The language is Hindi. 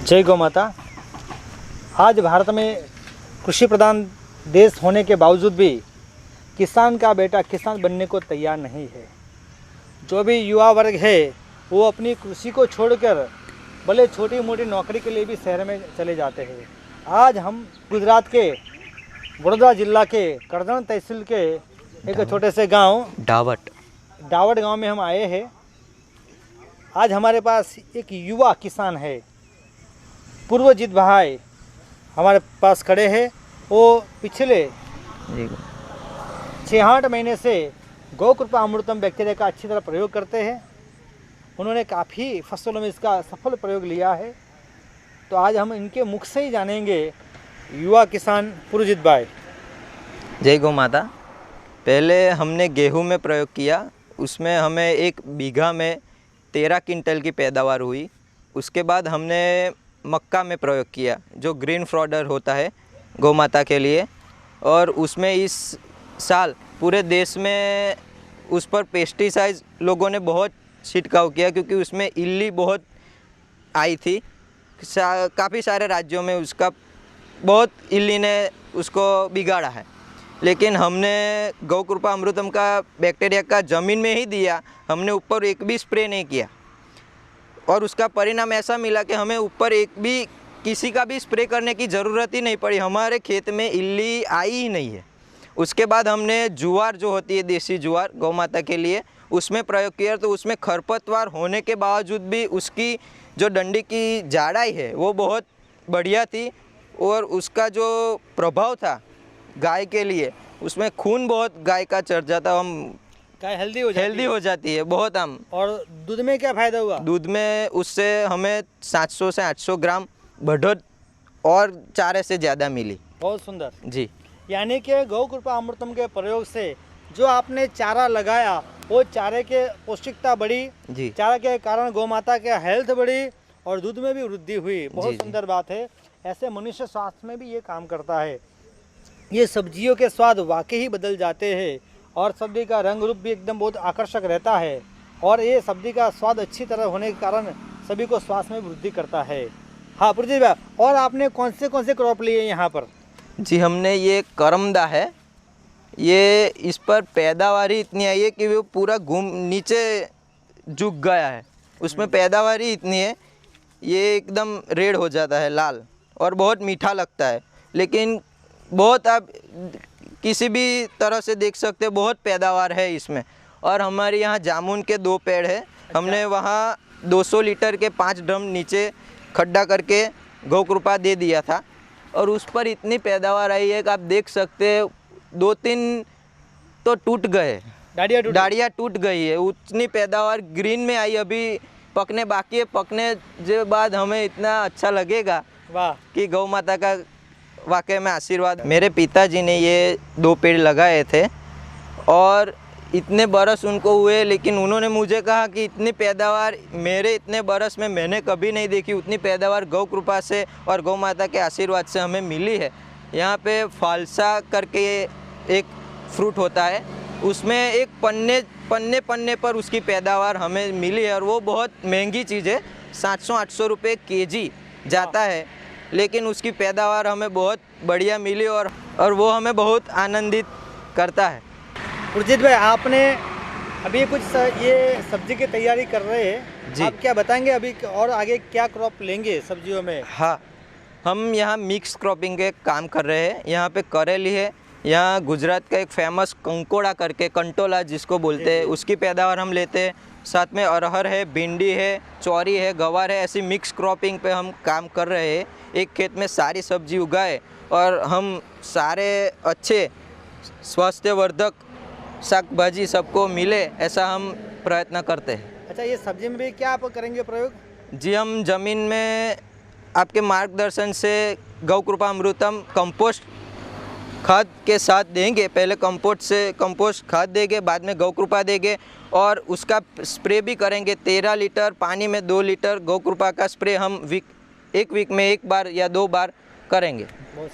जय गौ माता। आज भारत में कृषि प्रधान देश होने के बावजूद भी किसान का बेटा किसान बनने को तैयार नहीं है। जो भी युवा वर्ग है वो अपनी कृषि को छोड़कर भले छोटी मोटी नौकरी के लिए भी शहर में चले जाते हैं। आज हम गुजरात के वडोदरा जिला के करजण तहसील के एक छोटे से गांव डावट गांव में हम आए हैं। आज हमारे पास एक युवा किसान है, पूर्वजीत भाई हमारे पास खड़े हैं। वो पिछले 6-8 महीने से गौ कृपा अमृतम बैक्टीरिया का अच्छी तरह प्रयोग करते हैं। उन्होंने काफ़ी फसलों में इसका सफल प्रयोग लिया है। तो आज हम इनके मुख से ही जानेंगे। युवा किसान पूर्वजीत भाई। जय गौ माता। पहले हमने गेहूं में प्रयोग किया, उसमें हमें 1 बीघा में 13 क्विंटल की पैदावार हुई। उसके बाद हमने मक्का में प्रयोग किया जो ग्रीन फ्रॉडर होता है गौ माता के लिए, और उसमें इस साल पूरे देश में उस पर पेस्टिसाइड लोगों ने बहुत छिड़काव किया क्योंकि उसमें इल्ली बहुत आई थी। काफ़ी सारे राज्यों में उसका बहुत इल्ली ने उसको बिगाड़ा है। लेकिन हमने गौ कृपा अमृतम का बैक्टीरिया का ज़मीन में ही दिया, हमने ऊपर एक भी स्प्रे नहीं किया और उसका परिणाम ऐसा मिला कि हमें ऊपर किसी का भी स्प्रे करने की ज़रूरत ही नहीं पड़ी। हमारे खेत में इल्ली आई ही नहीं है। उसके बाद हमने ज्वार जो होती है देसी ज्वार गौ माता के लिए उसमें प्रयोग किया, तो उसमें खरपतवार होने के बावजूद भी उसकी जो डंडी की जाड़ाई है वो बहुत बढ़िया थी और उसका जो प्रभाव था गाय के लिए, उसमें खून बहुत गाय का चढ़ जाता, हम गाय हेल्दी हो जाती है बहुत हम। और दूध में क्या फ़ायदा हुआ? दूध में उससे हमें 700 से 800 ग्राम बढ़ोत और चारे से ज़्यादा मिली। बहुत सुंदर जी। यानी कि गौ कृपा अमृतम के प्रयोग से जो आपने चारा लगाया वो चारे के पौष्टिकता बढ़ी जी, चारा के कारण गौ माता के हेल्थ बढ़ी और दूध में भी वृद्धि हुई। बहुत सुंदर बात है। ऐसे मनुष्य स्वास्थ्य में भी ये काम करता है। ये सब्जियों के स्वाद वाकई ही बदल जाते हैं और सब्जी का रंग रूप भी एकदम बहुत आकर्षक रहता है और ये सब्जी का स्वाद अच्छी तरह होने के कारण सभी को स्वास्थ्य में वृद्धि करता है। हाँ प्रदीप भाई, और आपने कौन से क्रॉप लिए यहाँ पर? जी, हमने ये करमदा है, ये इस पर पैदावार ही इतनी आई है कि वो पूरा नीचे झुक गया है। उसमें पैदावार ही इतनी है, ये एकदम रेड हो जाता है, लाल, और बहुत मीठा लगता है। लेकिन बहुत आप किसी भी तरह से देख सकते हैं, बहुत पैदावार है इसमें। और हमारे यहाँ जामुन के 2 पेड़ है। हमने वहाँ 200 लीटर के 5 ड्रम नीचे खड्डा करके गौ कृपा दे दिया था और उस पर इतनी पैदावार आई है कि आप देख सकते हैं 2-3 तो टूट गए, डाढ़ियाँ टूट गई है। उतनी पैदावार ग्रीन में आई, अभी पकने बाकी है। पकने के बाद हमें इतना अच्छा लगेगा वाह कि गौ माता का वाकई में आशीर्वाद। मेरे पिताजी ने ये 2 पेड़ लगाए थे और इतने बरस उनको हुए, लेकिन उन्होंने मुझे कहा कि इतनी पैदावार मेरे इतने बरस में मैंने कभी नहीं देखी। उतनी पैदावार गौ कृपा से और गौ माता के आशीर्वाद से हमें मिली है। यहाँ पे फालसा करके एक फ्रूट होता है, उसमें एक पन्ने पर उसकी पैदावार हमें मिली है और वो बहुत महंगी चीज़ है, 700-800 रुपये केजी जाता है, लेकिन उसकी पैदावार हमें बहुत बढ़िया मिली और वो हमें बहुत आनंदित करता है। उर्जित भाई, आपने अभी कुछ ये सब्जी की तैयारी कर रहे हैं जी, आप क्या बताएंगे अभी और आगे क्या क्रॉप लेंगे सब्जियों में? हाँ, हम यहाँ मिक्स क्रॉपिंग के काम कर रहे हैं। यहाँ पे करेली है, यहाँ गुजरात का एक फेमस कंकोड़ा करके, कंटोला जिसको बोलते हैं, उसकी पैदावार हम लेते हैं। साथ में अरहर है, भिंडी है, चौरी है, गवार है। ऐसी मिक्स क्रॉपिंग पे हम काम कर रहे हैं। एक खेत में सारी सब्जी उगाए और हम सारे अच्छे स्वास्थ्यवर्धक शाक भाजी सबको मिले, ऐसा हम प्रयत्न करते हैं। अच्छा, ये सब्जी में भी क्या आप करेंगे प्रयोग? जी, हम ज़मीन में आपके मार्गदर्शन से गौ कृपा अमृतम कंपोस्ट खाद के साथ देंगे। पहले कंपोस्ट खाद देंगे, बाद में गौ कृपा देंगे और उसका स्प्रे भी करेंगे। 13 लीटर पानी में 2 लीटर गौ कृपा का स्प्रे हम एक वीक में 1 बार या 2 बार करेंगे। बहुत